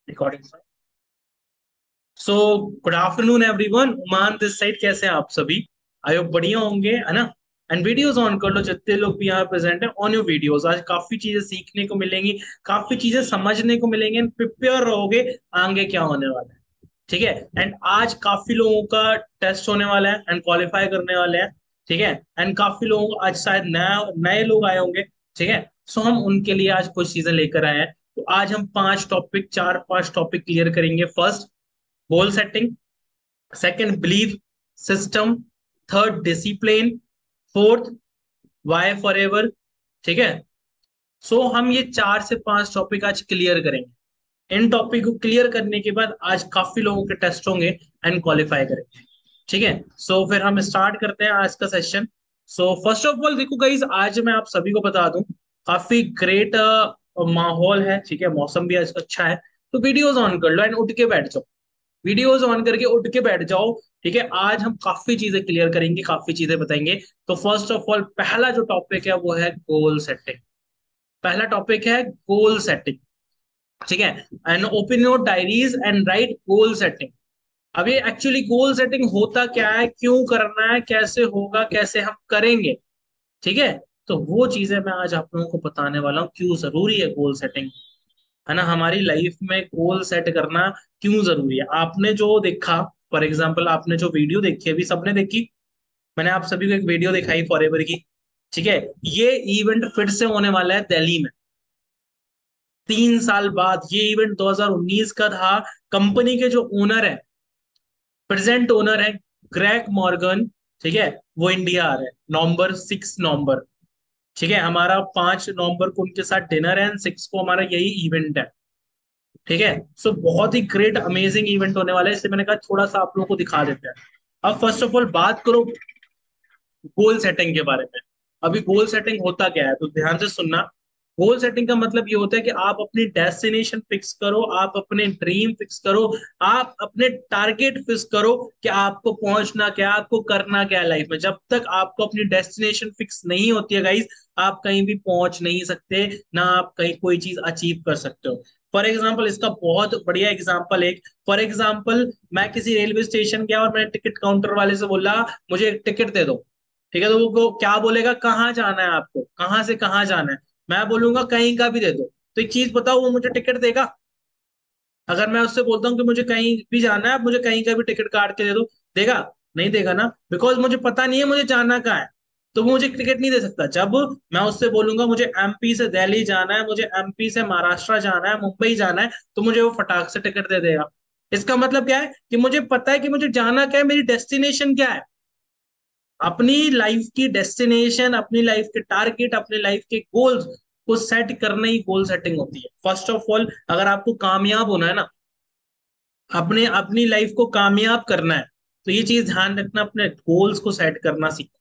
Recording. So good afternoon everyone, उमान this side. कैसे हैं आप सभी? आई होप बढ़िया होंगे, है ना? एंड वीडियोस ऑन कर लो, जितने लोग भी यहाँ प्रेजेंट है ऑन योर वीडियोस। आज काफी चीजें सीखने को मिलेंगी, काफी चीजें समझने को मिलेंगी एंड प्रिपेयर रहोगे आगे क्या होने वाला है। ठीक है। एंड आज काफी लोगों का टेस्ट होने वाला है एंड क्वालिफाई करने वाले हैं। ठीक है। एंड काफी लोग आज शायद नया नए लोग आए होंगे। ठीक है। सो हम उनके लिए आज कुछ चीजें लेकर आए हैं। तो आज हम पांच टॉपिक, चार पांच टॉपिक क्लियर करेंगे। First, goal setting. Second, believe system. Third, discipline. Fourth, why forever. ठीक है। सो हम ये चार से पांच टॉपिक आज क्लियर करेंगे। इन टॉपिक को क्लियर करने के बाद आज काफी लोगों के टेस्ट होंगे एंड क्वालिफाई करेंगे। ठीक है। सो फिर हम स्टार्ट करते हैं आज का session. So first of all देखो गाइज, आज मैं आप सभी को बता दूं, काफी ग्रेट माहौल है। ठीक है। मौसम भी आज का अच्छा है। तो वीडियोस ऑन कर लो एंड उठ के बैठ जाओ। वीडियोस ऑन करके उठ के बैठ जाओ। ठीक है। आज हम काफी चीजें क्लियर करेंगे, काफी चीजें बताएंगे। तो फर्स्ट ऑफ ऑल पहला जो टॉपिक है वो है गोल सेटिंग। पहला टॉपिक है गोल सेटिंग। ठीक है। And open your diaries and right goal setting. अब ये एक्चुअली गोल सेटिंग होता क्या है, क्यों करना है, कैसे होगा, कैसे हम करेंगे। ठीक है। तो वो चीजें मैं आज आप लोगों को बताने वाला हूँ, क्यों जरूरी है गोल सेटिंग, है ना? हमारी लाइफ में गोल सेट करना क्यों जरूरी है। आपने जो देखा, फॉर एग्जाम्पल आपने जो वीडियो देखी, अभी सबने देखी, मैंने आप सभी को एक वीडियो दिखाई फॉरएवर की। ठीक है। ये इवेंट फिर से होने वाला है दिल्ली में, 3 साल बाद। ये इवेंट 2019 का था। कंपनी के जो ओनर है, प्रेजेंट ओनर है, ग्रेग मॉर्गन। ठीक है। वो इंडिया आ रहे हैं नवंबर 6 नवंबर। ठीक है। हमारा 5 नवंबर को उनके साथ डिनर है एंड 6 को हमारा यही इवेंट है। ठीक है। सो बहुत ही ग्रेट अमेजिंग इवेंट होने वाला है, इसलिए मैंने कहा थोड़ा सा आप लोगों को दिखा देते हैं। अब फर्स्ट ऑफ ऑल बात करो गोल सेटिंग के बारे में। अभी गोल सेटिंग होता क्या है, तो ध्यान से सुनना। गोल सेटिंग का मतलब ये होता है कि आप अपनी डेस्टिनेशन फिक्स करो, आप अपने ड्रीम फिक्स करो, आप अपने टारगेट फिक्स करो कि आपको पहुंचना क्या, आपको करना क्या है लाइफ में। जब तक आपको अपनी डेस्टिनेशन फिक्स नहीं होती है गाइस, आप कहीं भी पहुंच नहीं सकते, ना आप कहीं कोई चीज अचीव कर सकते हो। फॉर एग्जाम्पल, इसका बहुत बढ़िया एग्जाम्पल एक, फॉर एग्जाम्पल मैं किसी रेलवे स्टेशन गया और मैंने टिकट काउंटर वाले से बोला मुझे एक टिकट दे दो। ठीक है। तो वो क्या बोलेगा, कहाँ जाना है आपको, कहाँ से कहाँ जाना है? मैं बोलूंगा कहीं का भी दे दो। तो एक चीज बताओ, वो मुझे टिकट देगा? अगर मैं उससे बोलता हूँ कि मुझे कहीं भी जाना है, आप मुझे कहीं का भी टिकट काट के दे दो, देगा? नहीं देगा ना, बिकॉज मुझे पता नहीं है मुझे जाना कहाँ है। तो वो मुझे टिकट नहीं दे सकता। जब मैं उससे बोलूंगा मुझे एमपी से दिल्ली जाना है, मुझे एमपी से महाराष्ट्र जाना है, मुंबई जाना है, तो मुझे वो फटाक से टिकट दे देगा। इसका मतलब क्या है कि मुझे पता है कि मुझे जाना क्या है, मेरी डेस्टिनेशन क्या है। अपनी लाइफ की डेस्टिनेशन, अपनी लाइफ के टारगेट, अपनी लाइफ के गोल्स को सेट करना ही गोल सेटिंग होती है। फर्स्ट ऑफ ऑल, अगर आपको कामयाब होना है ना, अपने अपनी लाइफ को कामयाब करना है, तो ये चीज ध्यान रखना, अपने गोल्स को सेट करना सीखो।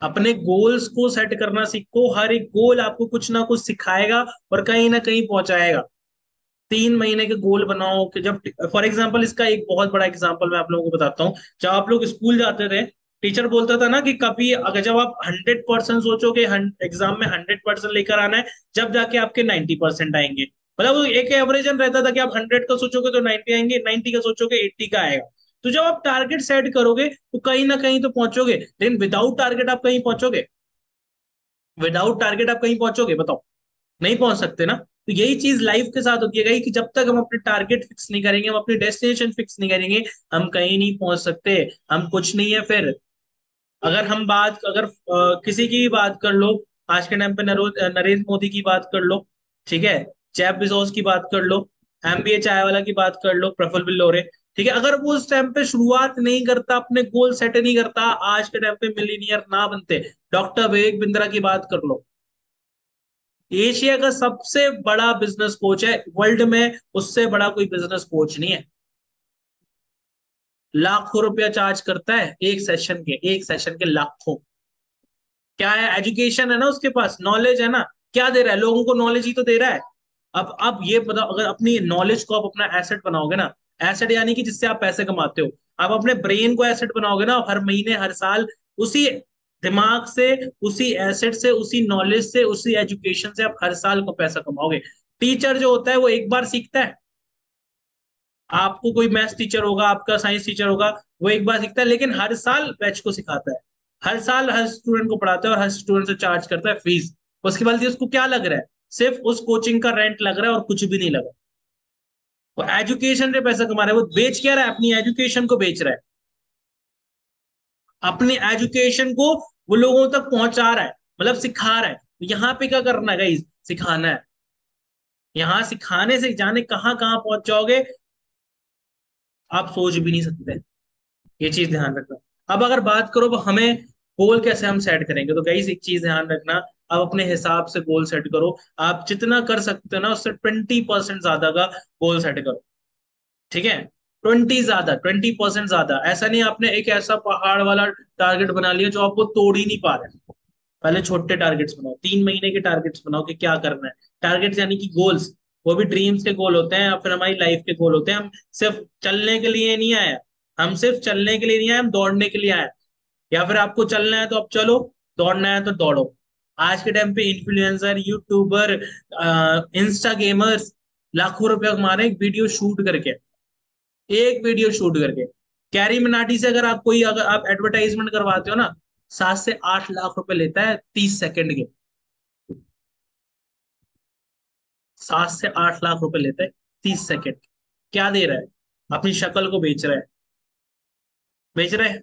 अपने गोल्स को सेट करना सीखो। हर एक गोल आपको कुछ ना कुछ सिखाएगा और कहीं ना कहीं पहुंचाएगा। 3 महीने के गोल बनाओ कि जब, फॉर एग्जाम्पल इसका एक बहुत बड़ा एग्जाम्पल मैं आप लोगों को बताता हूँ। जब आप लोग स्कूल जाते थे, टीचर बोलता था ना कि कभी अगर जब आप 100% सोचोगे एग्जाम में 100% लेकर आना है, जब जाके आपके 90% आएंगे। मतलब वो एक एवरेजन रहता था कि आप 100 का सोचोगे तो 90 आएंगे, 90 का सोचोगे 80 का आएगा। तो जब आप टारगेट सेट करोगे तो कहीं ना कहीं तो पहुंचोगे, लेकिन विदाउट टारगेट आप कहीं पहुंचोगे? विदाउट टारगेट आप कहीं पहुंचोगे, बताओ? नहीं पहुंच सकते ना। तो यही चीज लाइफ के साथ होती है गई, कि जब तक हम अपने टारगेट फिक्स नहीं करेंगे, हम अपनी डेस्टिनेशन फिक्स नहीं करेंगे, हम कहीं नहीं पहुंच सकते। हम कुछ नहीं है फिर। अगर किसी की भी बात कर लो, आज के टाइम पे नरेंद्र मोदी की बात कर लो। ठीक है। जेफ बेजोस की बात कर लो, एमबीए चाय वाला की बात कर लो, प्रफुल्ल बिल्लोरे। ठीक है। अगर वो उस टाइम पे शुरुआत नहीं करता, अपने गोल सेट नहीं करता, आज के टाइम पे मिलीनियर ना बनते। डॉक्टर विवेक बिंद्रा की बात कर लो, एशिया का सबसे बड़ा बिजनेस कोच है वर्ल्ड में, उससे बड़ा कोई बिजनेस कोच नहीं है। लाखों रुपया चार्ज करता है एक सेशन के लाखों। क्या है? एजुकेशन है ना उसके पास, नॉलेज है ना। क्या दे रहा है लोगों को? नॉलेज ही तो दे रहा है। अब ये बताओ, अगर अपनी नॉलेज को आप अपना एसेट बनाओगे ना, एसेट यानी कि जिससे आप पैसे कमाते हो, आप अपने ब्रेन को एसेट बनाओगे ना, हर महीने हर साल उसी दिमाग से, उसी एसेट से, उसी नॉलेज से, उसी एजुकेशन से आप हर साल को पैसा कमाओगे। टीचर जो होता है वो एक बार सीखता है, आपको कोई मैथ्स टीचर होगा, आपका साइंस टीचर होगा, वो एक बार सीखता है, लेकिन हर साल बैच को सिखाता है, हर साल हर स्टूडेंट को पढ़ाता है और हर स्टूडेंट से चार्ज करता है फीस। उसके बाद उसको क्या लग रहा है? सिर्फ उस कोचिंग का रेंट लग रहा है और कुछ भी नहीं लगा। वो एजुकेशन से पैसा कमा रहा है, वो बेच क्या रहा है? अपनी एजुकेशन को बेच रहा है, अपनी एजुकेशन को वो लोगों तक पहुंचा रहा है, मतलब सिखा रहा है। तो यहाँ पे क्या करना है गाइस? सिखाना है। यहाँ सिखाने से जाने कहाँ कहाँ पहुंच जाओगे, आप सोच भी नहीं सकते। ये चीज ध्यान रखना। अब अगर बात करो अब हमें गोल कैसे हम सेट करेंगे, तो गाइस एक चीज ध्यान रखना, आप अपने हिसाब से गोल सेट करो। आप जितना कर सकते हो ना, उससे 20% ज्यादा का गोल सेट करो। ठीक है? 20% ज्यादा। ऐसा नहीं आपने एक ऐसा पहाड़ वाला टारगेट बना लिया जो आपको तोड़ ही नहीं पा रहे। पहले छोटे टारगेट्स बनाओ, 3 महीने के टारगेट्स बनाओ कि क्या करना है। टारगेट्स यानी कि गोल्स, वो भी ड्रीम्स के गोल होते हैं या फिर हमारी लाइफ के गोल होते हैं। हम सिर्फ चलने के लिए नहीं आए, हम सिर्फ चलने के लिए नहीं आए, हम दौड़ने के लिए आए। या फिर आपको चलना है तो आप चलो, दौड़ना है तो दौड़ो। आज के टाइम पे इन्फ्लुएंसर, यूट्यूबर, इंस्टा गेमर्स लाखों रुपया कमा रहे हैं एक वीडियो शूट करके, एक वीडियो शूट करके। कैरी मिनाटी से अगर आप एडवर्टाइजमेंट करवाते हो ना, 7 से 8 लाख रुपए लेता है 30 सेकंड के। 7 से 8 लाख रुपए लेता है 30 सेकंड। क्या दे रहा है? अपनी शक्ल को बेच रहा है, बेच रहा है।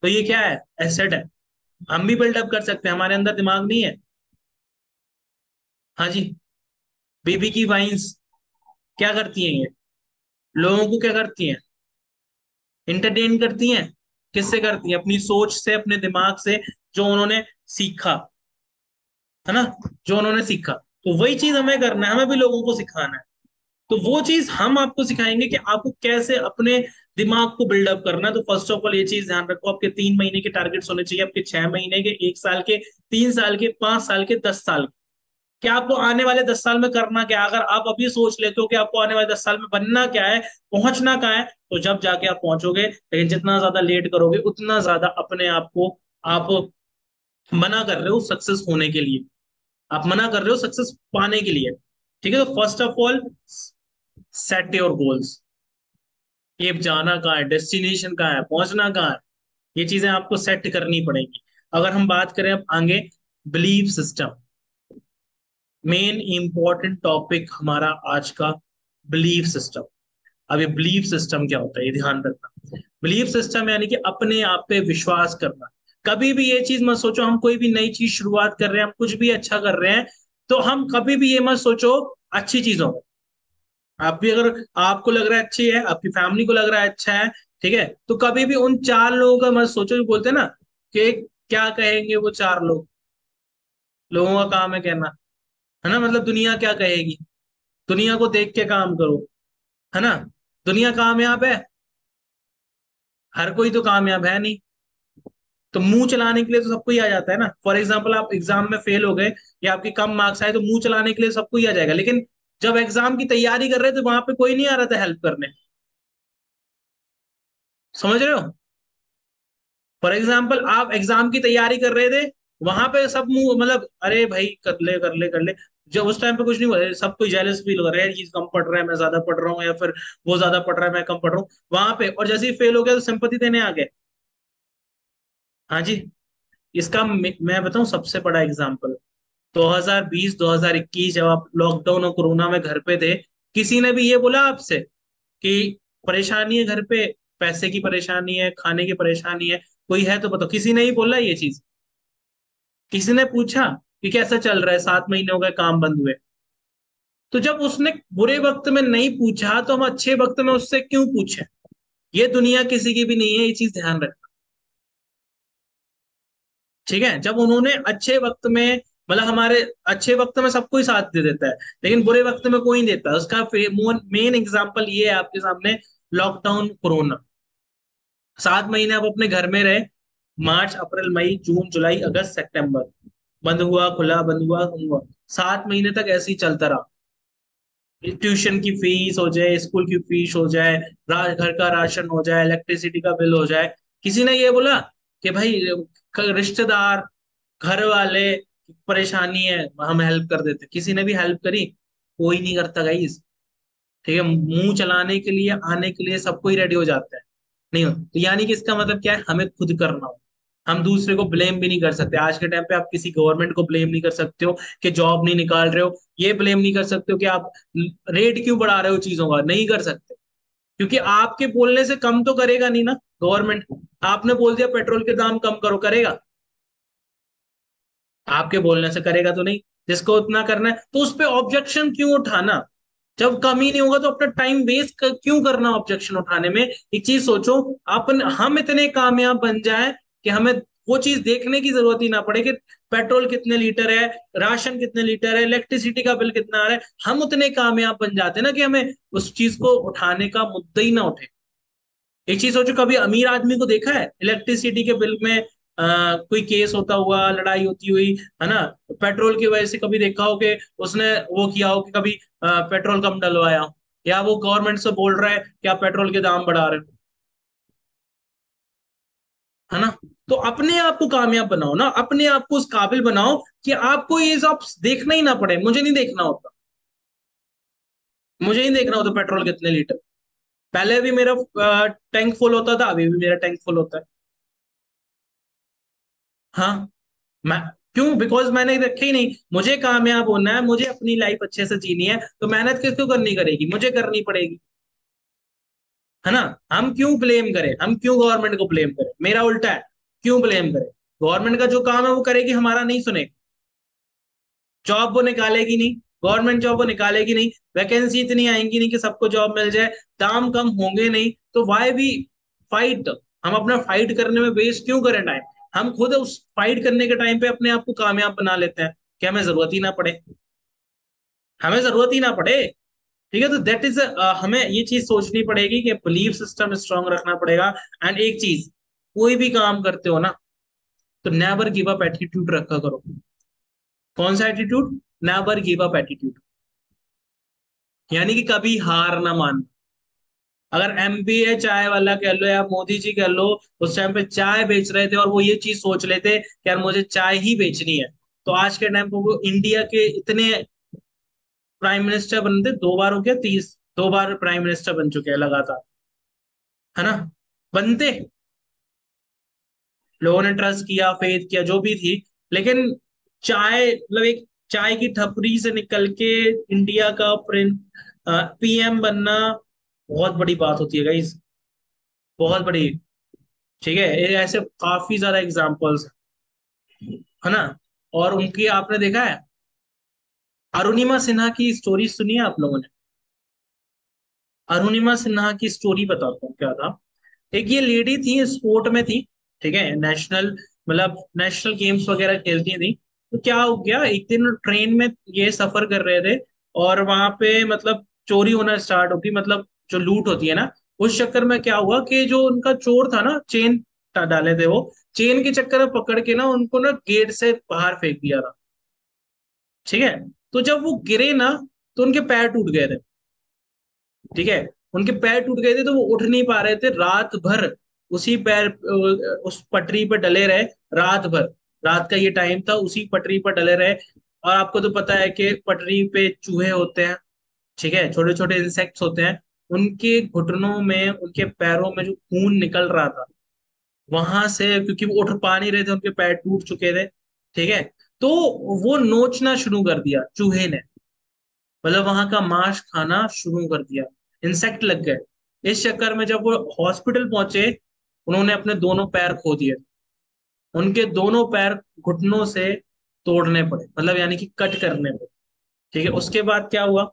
तो ये क्या है? एसेट है। हम भी बिल्डअप कर सकते हैं, हमारे अंदर दिमाग नहीं है? हाँ जी। बीबी की वाइन्स क्या करती हैं ये? लोगों को क्या करती हैं? इंटरटेन करती हैं। किससे करती हैं? अपनी सोच से, अपने दिमाग से, जो उन्होंने सीखा, है ना, जो उन्होंने सीखा। तो वही चीज हमें करना है, हमें भी लोगों को सिखाना है। तो वो चीज हम आपको सिखाएंगे कि आपको कैसे अपने दिमाग को बिल्डअप करना है। तो फर्स्ट ऑफ ऑल ये चीज ध्यान रखो, आपके 3 महीने के टारगेट्स होने चाहिए, आपके 6 महीने के, 1 साल के, 3 साल के, 5 साल के, 10 साल के। क्या आपको आने वाले 10 साल में करना क्या है? अगर आप अभी सोच लेते हो कि आपको आने वाले 10 साल में बनना क्या है, पहुंचना कहाँ है, तो जब जाके आप पहुंचोगे। लेकिन जितना ज्यादा लेट करोगे, उतना ज्यादा अपने आप को आप मना कर रहे हो सक्सेस होने के लिए, आप मना कर रहे हो सक्सेस पाने के लिए। ठीक है? तो first of all set your goals. ये जाना कहाँ है, डेस्टिनेशन कहाँ है, पहुंचना कहाँ है, ये चीजें आपको सेट करनी पड़ेंगी। अगर हम बात करें अब आगे, belief system, main important topic हमारा आज का, बिलीफ सिस्टम। अब ये बिलीफ सिस्टम क्या होता है, ये ध्यान रखना। बिलीफ सिस्टम यानी कि अपने आप पे विश्वास करना। कभी भी ये चीज मत सोचो, हम कोई भी नई चीज शुरुआत कर रहे हैं, हम कुछ भी अच्छा कर रहे हैं, तो हम कभी भी ये मत सोचो अच्छी चीजों में। आप भी अगर आपको लग रहा है अच्छी है, आपकी फैमिली को लग रहा है अच्छा है, ठीक है, तो कभी भी उन 4 लोगों का मत सोचो जो बोलते हैं ना कि क्या कहेंगे वो 4 लोग। लोगों का काम है कहना, है ना, मतलब दुनिया क्या कहेगी। दुनिया को देख के काम करो, है ना। दुनिया कामयाब है? हर कोई तो कामयाब है नहीं। तो मुंह चलाने के लिए तो सबको ही आ जाता है ना। फॉर एग्जाम्पल आप एग्जाम में फेल हो गए या आपके कम मार्क्स आए, तो मुंह चलाने के लिए सबको ही आ जाएगा। लेकिन जब एग्जाम की तैयारी कर रहे थे, वहां पे कोई नहीं आ रहा था हेल्प करने। समझ रहे हो? फॉर एग्जाम्पल आप एग्जाम की तैयारी कर रहे थे, वहां पे सब मुंह मतलब अरे भाई कर ले कर ले कर ले। जब उस टाइम पे कुछ नहीं हुआ, सब कोई जेलस फील हो रहा है, ये कम पढ़ रहा है मैं ज्यादा पढ़ रहा हूँ, या फिर वो ज्यादा पढ़ रहा है मैं कम पढ़ रहा हूँ वहां पे। और जैसे ही फेल हो गया तो सिंपैथी देने आ गए। हाँ जी। इसका मैं बताऊं सबसे बड़ा एग्जाम्पल, 2020 2021 जब आप लॉकडाउन और कोरोना में घर पे थे, किसी ने भी ये बोला आपसे कि परेशानी है घर पे, पैसे की परेशानी है, खाने की परेशानी है, कोई है तो बताओ? किसी ने ही बोला ये चीज? किसी ने पूछा कि कैसा चल रहा है, 7 महीने हो गए काम बंद हुए? तो जब उसने बुरे वक्त में नहीं पूछा, तो हम अच्छे वक्त में उससे क्यों पूछे? ये दुनिया किसी की भी नहीं है, ये चीज ध्यान रखना। ठीक है? जब उन्होंने अच्छे वक्त में, मतलब हमारे अच्छे वक्त में सबको ही साथ दे देता है, लेकिन बुरे वक्त में कोई नहीं देता। उसका मेन एग्जाम्पल ये है आपके सामने, लॉकडाउन कोरोना। 7 महीने आप अपने घर में रहे, मार्च अप्रैल मई जून जुलाई अगस्त सितंबर, बंद हुआ खुला, बंद हुआ बंद हुआ, 7 महीने तक ऐसे ही चलता रहा। ट्यूशन की फीस हो जाए, स्कूल की फीस हो जाए, घर का राशन हो जाए, इलेक्ट्रिसिटी का बिल हो जाए, किसी ने ये बोला कि भाई रिश्तेदार, घर वाले, परेशानी है हम हेल्प कर देते? किसी ने भी हेल्प करी? कोई नहीं करता गाइस। ठीक है, मुंह चलाने के लिए, आने के लिए सबको ही रेडी हो जाता है, नहीं हो तो यानी कि इसका मतलब क्या है, हमें खुद करना हो। हम दूसरे को ब्लेम भी नहीं कर सकते आज के टाइम पे, आप किसी गवर्नमेंट को ब्लेम नहीं कर सकते हो कि जॉब नहीं निकाल रहे हो, ये ब्लेम नहीं कर सकते हो कि आप रेट क्यों बढ़ा रहे हो चीजों का, नहीं कर सकते। क्योंकि आपके बोलने से कम तो करेगा नहीं ना गवर्नमेंट। आपने बोल दिया पेट्रोल के दाम कम करो, करेगा? आपके बोलने से करेगा तो नहीं। जिसको उतना करना है तो उस पे ऑब्जेक्शन क्यों उठाना? जब कम ही नहीं होगा तो अपना टाइम वेस्ट क्यों करना ऑब्जेक्शन उठाने में? एक चीज सोचो, अपन हम इतने कामयाब बन जाए कि हमें वो चीज देखने की जरूरत ही ना पड़े कि पेट्रोल कितने लीटर है, राशन कितने लीटर है, इलेक्ट्रिसिटी का बिल कितना आ रहा है। हम उतने कामयाब बन जाते हैं ना कि हमें उस चीज को उठाने का मुद्दा ही ना उठे। एक चीज सोचो, कभी अमीर आदमी को देखा है इलेक्ट्रिसिटी के बिल में कोई केस होता हुआ, लड़ाई होती हुई, है ना? पेट्रोल की वजह से कभी देखा हो कि उसने वो किया हो कि कभी पेट्रोल कम डलवाया हो? या वो गवर्नमेंट से बोल रहा है कि आप पेट्रोल के दाम बढ़ा रहे हो, है ना? तो अपने आप को कामयाब बनाओ ना, अपने आप को उस काबिल बनाओ कि आपको ये सब देखना ही ना पड़े। मुझे नहीं देखना होता, मुझे नहीं देखना होता पेट्रोल कितने लीटर। पहले भी मेरा टैंक फुल होता था, अभी भी मेरा टैंक फुल होता है। हाँ, मैं क्यों? बिकॉज मैंने रखे ही नहीं। मुझे कामयाब होना है, मुझे अपनी लाइफ अच्छे से जीनी है, तो मेहनत किसको करनी करेगी? मुझे करनी पड़ेगी, है ना? हम क्यों ब्लेम करें, हम क्यों गवर्नमेंट को ब्लेम करें? मेरा उल्टा है, क्यों ब्लेम करें? गवर्नमेंट का जो काम है वो करेगी, हमारा नहीं सुनेगी। जॉब वो निकालेगी नहीं, गवर्नमेंट जॉब वो निकालेगी नहीं, वैकेंसी इतनी आएंगी नहीं कि सबको जॉब मिल जाए, दाम कम होंगे नहीं, तो वाई भी फाइट? हम अपना फाइट करने में वेस्ट क्यों करें टाइम? हम खुद उस फाइट करने के टाइम पे अपने आप को कामयाब बना लेते हैं कि हमें जरूरत ही ना पड़े, हमें जरूरत ही ना पड़े। ठीक है, तो दैट इज, हमें ये चीज सोचनी पड़ेगी कि बिलीफ सिस्टम स्ट्रांग रखना पड़ेगा। एंड एक चीज, कोई भी काम करते हो ना, तो नेवर गिव अप एटीट्यूड रखा करो। कौन सा attitude? Never give up attitude, यानी कि कभी हार ना मान। अगर एमबीए चाय वाला कह लो या मोदी जी कह लो, उस टाइम पे चाय बेच रहे थे और वो ये चीज सोच लेते कि यार मुझे चाय ही बेचनी है, तो आज के टाइम पे वो इंडिया के इतने प्राइम मिनिस्टर बनते, 2 बार हो गया, 2 बार प्राइम मिनिस्टर बन चुके हैं लगातार, है ना? बनते, लोगों ने ट्रस्ट किया, फेथ किया, जो भी थी। लेकिन चाय मतलब एक चाय की टपरी से निकल के इंडिया का पीएम बनना बहुत बड़ी बात होती है गाइस, बहुत बड़ी। ठीक है, ये ऐसे काफी ज्यादा एग्जांपल्स, है ना? और उनकी आपने देखा है, अरुणिमा सिन्हा की स्टोरी सुनी है आप लोगों ने? अरुणिमा सिन्हा की स्टोरी बताता हूँ क्या था। एक ये लेडी थी, स्पोर्ट में थी, ठीक है, नेशनल मतलब नेशनल गेम्स वगैरह खेलती थी। तो क्या हो गया, एक दिन ट्रेन में ये सफर कर रहे थे, और वहां पे मतलब चोरी होना स्टार्ट होगी, मतलब जो लूट होती है ना, उस चक्कर में क्या हुआ कि जो उनका चोर था ना, चेन डाले थे वो, चेन के चक्कर में पकड़ के ना उनको ना गेट से बाहर फेंक दिया था। ठीक है, तो जब वो गिरे ना, तो उनके पैर टूट गए थे। ठीक है, उनके पैर टूट गए थे, तो वो उठ नहीं पा रहे थे रात भर, उसी पैर उस पटरी पर डले रहे रात भर। रात का ये टाइम था, उसी पटरी पर डले रहे। और आपको तो पता है कि पटरी पे चूहे होते हैं, ठीक है, छोटे छोटे इंसेक्ट्स होते हैं। उनके घुटनों में, उनके पैरों में जो खून निकल रहा था वहां से, क्योंकि वो उठ पा नहीं रहे थे, उनके पैर टूट चुके थे। ठीक है, तो वो नोचना शुरू कर दिया चूहे ने, मतलब वहां का मांस खाना शुरू कर दिया, इंसेक्ट लग गए। इस चक्कर में जब वो हॉस्पिटल पहुंचे, उन्होंने अपने दोनों पैर खो दिए। उनके दोनों पैर घुटनों से तोड़ने पड़े, मतलब यानी कि कट करने पड़े। ठीक है, उसके बाद क्या हुआ,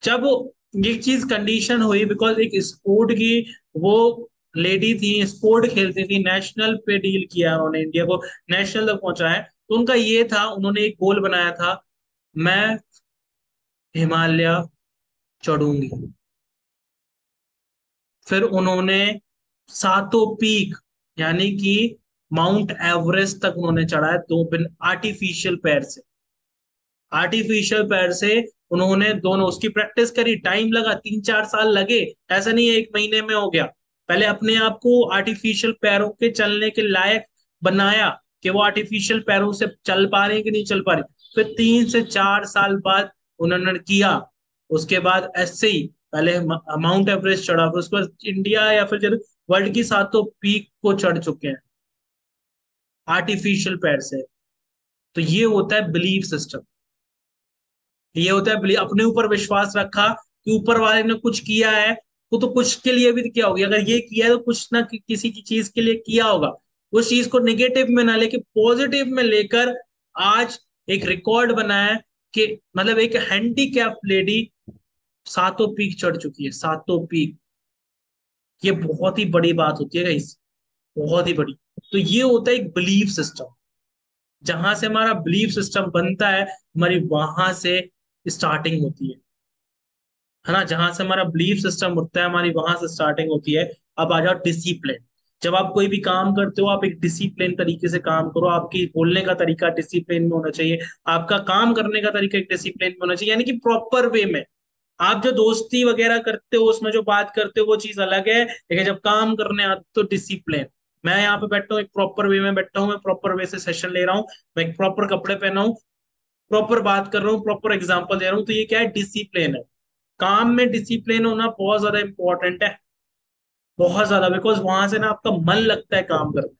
जब ये चीज कंडीशन हुई, बिकॉज एक स्पोर्ट की वो लेडी थी, स्पोर्ट खेलती थी, नेशनल पे डील किया उन्होंने, इंडिया को नेशनल तक पहुंचा है। तो उनका ये था, उन्होंने एक गोल बनाया था, मैं हिमालय चढ़ूंगी। फिर उन्होंने सातों पीक, यानी कि माउंट एवरेस्ट तक उन्होंने चढ़ा है, दो बिन आर्टिफिशियल पैर से। आर्टिफिशियल पैर से उन्होंने दोनों, उसकी प्रैक्टिस करी, टाइम लगा, 3-4 साल लगे। ऐसा नहीं है 1 महीने में हो गया। पहले अपने आप को आर्टिफिशियल पैरों के चलने के लायक बनाया, कि वो आर्टिफिशियल पैरों से चल पा रहे हैं कि नहीं चल पा रहे। फिर 3 से 4 साल बाद उन्होंने किया, उसके बाद ऐसे ही पहले माउंट एवरेस्ट चढ़ा, फिर उसके बाद इंडिया या फिर वर्ल्ड की सातों पीक को चढ़ चुके हैं आर्टिफिशियल पैर से। तो ये होता है बिलीफ सिस्टम। ये होता है अपने ऊपर विश्वास रखा कि ऊपर वाले ने कुछ किया है, वो तो कुछ के लिए भी किया होगा, अगर ये किया है तो कुछ ना किसी की चीज के लिए किया होगा। उस चीज को नेगेटिव में ना लेके पॉजिटिव में लेकर आज एक रिकॉर्ड बनाया कि मतलब एक हैंडीकैप लेडी सातों पीक चढ़ चुकी है, सातों पीक। ये बहुत ही बड़ी बात होती है गाइस, बहुत ही बड़ी। तो ये होता है एक बिलीफ सिस्टम। जहां से हमारा बिलीफ सिस्टम बनता है, हमारी वहां से स्टार्टिंग होती है ना। जहां से हमारा बिलीफ सिस्टम उठता है, हमारी वहां से स्टार्टिंग होती है। अब आ जाओ डिसिप्लिन। जब आप कोई भी काम करते हो, आप एक डिसिप्लिन तरीके से काम करो। आपकी बोलने का तरीका डिसिप्लिन में होना चाहिए, आपका काम करने का तरीका एक डिसिप्लिन में होना चाहिए, यानी कि प्रॉपर वे में। आप जो दोस्ती वगैरह करते हो उसमें जो बात करते हो वो चीज अलग है, लेकिन जब काम करने आते तो डिसिप्लिन। मैं यहाँ पे बैठा हूँ, एक प्रॉपर वे में बैठा हूँ, मैं प्रॉपर वे से सेशन ले रहा हूँ, मैं एक प्रॉपर कपड़े पहना हूँ, प्रॉपर बात कर रहा हूँ, प्रॉपर एग्जाम्पल दे रहा हूँ। तो ये क्या है? डिसिप्लिन है। काम में डिसिप्लिन होना बहुत ज्यादा इंपॉर्टेंट है, बहुत ज्यादा। बिकॉज वहां से ना आपका मन लगता है काम करने।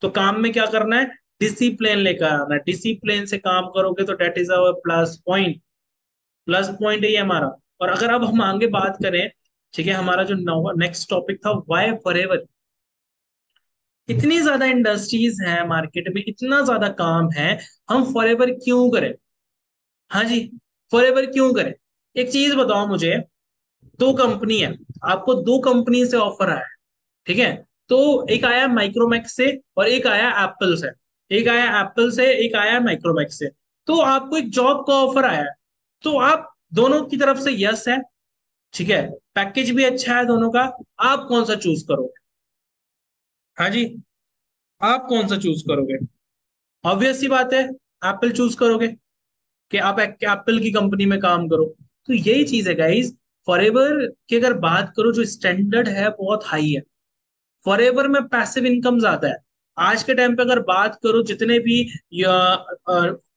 तो काम में क्या करना है? डिसिप्लिन लेकर आना है। डिसिप्लिन से काम करोगे तो that is our plus point. Plus point है ये हमारा। और अगर अब हम आगे बात करें, ठीक है, हमारा जो नेक्स्ट टॉपिक था, वाई फॉरएवर। इतनी ज्यादा इंडस्ट्रीज हैं मार्केट में, इतना ज्यादा काम है, हम फॉरएवर क्यों करें? हाँ जी, फॉरएवर क्यों करें? एक चीज बताओ मुझे, दो कंपनी है, आपको दो कंपनी से ऑफर आया है, ठीक है? तो एक आया माइक्रोमैक्स से और एक आया एप्पल से। एक आया एप्पल से, एक आया माइक्रोमैक्स से। तो आपको एक जॉब का ऑफर आया है, तो आप दोनों की तरफ से यस है, ठीक है, पैकेज भी अच्छा है दोनों का। आप कौन सा चूज करोगे? हाँ जी, आप कौन सा चूज करोगे? ऑब्वियस सी बात है, एप्पल चूज करोगे कि आप एप्पल की कंपनी में काम करो। तो यही चीज है गाइस, फॉरएवर की अगर बात करो, जो स्टैंडर्ड है बहुत हाई है। फॉरएवर में पैसिव इनकम ज्यादा है। आज के टाइम पे अगर बात करो, जितने भी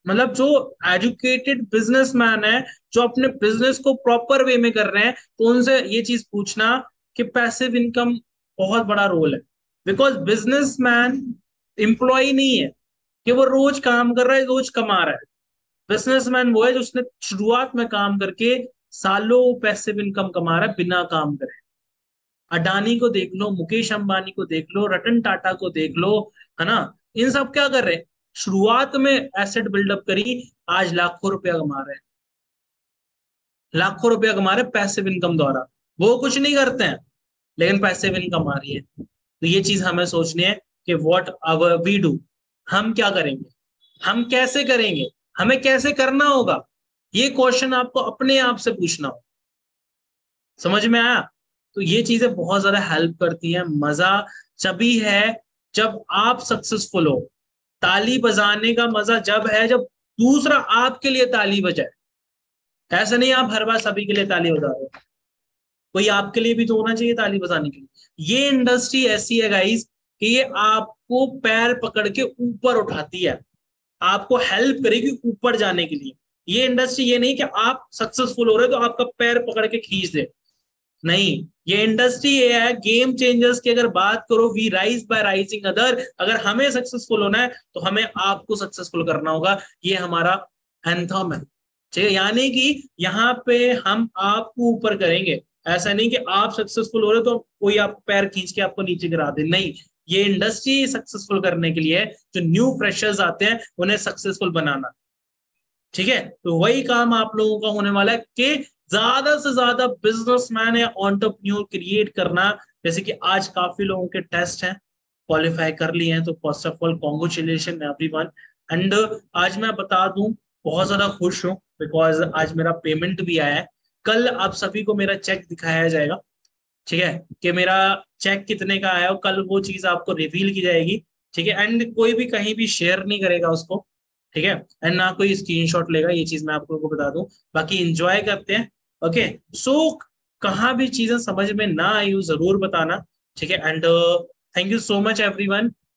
मतलब जो एजुकेटेड बिजनेसमैन है, जो अपने बिजनेस को प्रॉपर वे में कर रहे हैं, तो उनसे ये चीज पूछना कि पैसिव इनकम बहुत बड़ा रोल है। बिकॉज बिजनेसमैन एम्प्लॉय नहीं है कि वो रोज काम कर रहा है, रोज कमा रहा है। बिजनेसमैन वो है जो उसने शुरुआत में काम करके सालों पैसिव इनकम कमा रहा है बिना काम करे। अडानी को देख लो, मुकेश अंबानी को देख लो, रतन टाटा को देख लो, है ना? इन सब क्या कर रहे हैं? शुरुआत में एसेट बिल्डअप करी, आज लाखों रुपया कमा रहे हैं। लाखों रुपया कमा रहे हैं पैसिव इनकम द्वारा। वो कुछ नहीं करते हैं, लेकिन पैसिव इनकम आ रही है। तो ये चीज हमें सोचनी है कि व्हाट आवर वी डू। हम क्या करेंगे, हम कैसे करेंगे, हमें कैसे करना होगा? ये क्वेश्चन आपको अपने आप से पूछना हो। समझ में आया? तो ये चीजें बहुत ज्यादा हेल्प करती हैं। मजा तभी है जब आप सक्सेसफुल हो। ताली बजाने का मजा जब है जब दूसरा आपके लिए ताली बजाए। ऐसा नहीं आप हर बार सभी के लिए ताली बजा रहे हो, कोई आपके लिए भी तो होना चाहिए ताली बजाने के लिए। ये इंडस्ट्री ऐसी है गाइस कि ये आपको पैर पकड़ के ऊपर उठाती है, आपको हेल्प करेगी ऊपर जाने के लिए। ये इंडस्ट्री ये नहीं कि आप सक्सेसफुल हो रहे हो तो आपका पैर पकड़ के खींच दे। नहीं, ये इंडस्ट्री ये है गेम चेंजर्स की। अगर बात करो, we rise by rising other. अगर हमें सक्सेसफुल होना है तो हमें आपको सक्सेसफुल करना होगा। ये हमारा एंथम है, ठीक है? यानी कि यहाँ पे हम आपको ऊपर करेंगे। ऐसा नहीं कि आप सक्सेसफुल हो रहे हो तो कोई आप पैर खींच के आपको नीचे गिरा दे, नहीं। ये इंडस्ट्री सक्सेसफुल करने के लिए है, जो न्यू फ्रेशर्स आते हैं उन्हें सक्सेसफुल बनाना, ठीक है? तो वही काम आप लोगों का होने वाला है कि ज्यादा से ज्यादा बिजनेसमैन या एंटरप्रेन्योर क्रिएट करना। जैसे कि आज काफी लोगों के टेस्ट हैं, क्वालिफाई कर लिए हैं, तो first of all congratulation everyone. And आज मैं बता दूं, बहुत ज्यादा खुश हूं बिकॉज आज मेरा पेमेंट भी आया है। कल आप सभी को मेरा चेक दिखाया जाएगा, ठीक है, कि मेरा चेक कितने का आया हो। कल वो चीज आपको रिवील की जाएगी, ठीक है? एंड कोई भी कहीं भी शेयर नहीं करेगा उसको, ठीक है? एंड ना कोई स्क्रीनशॉट लेगा, ये चीज मैं आपको बता दूं। बाकी एंजॉय करते हैं। ओके, सो कहाँ भी चीजें समझ में ना आई हो जरूर बताना, ठीक है? And thank you so much everyone.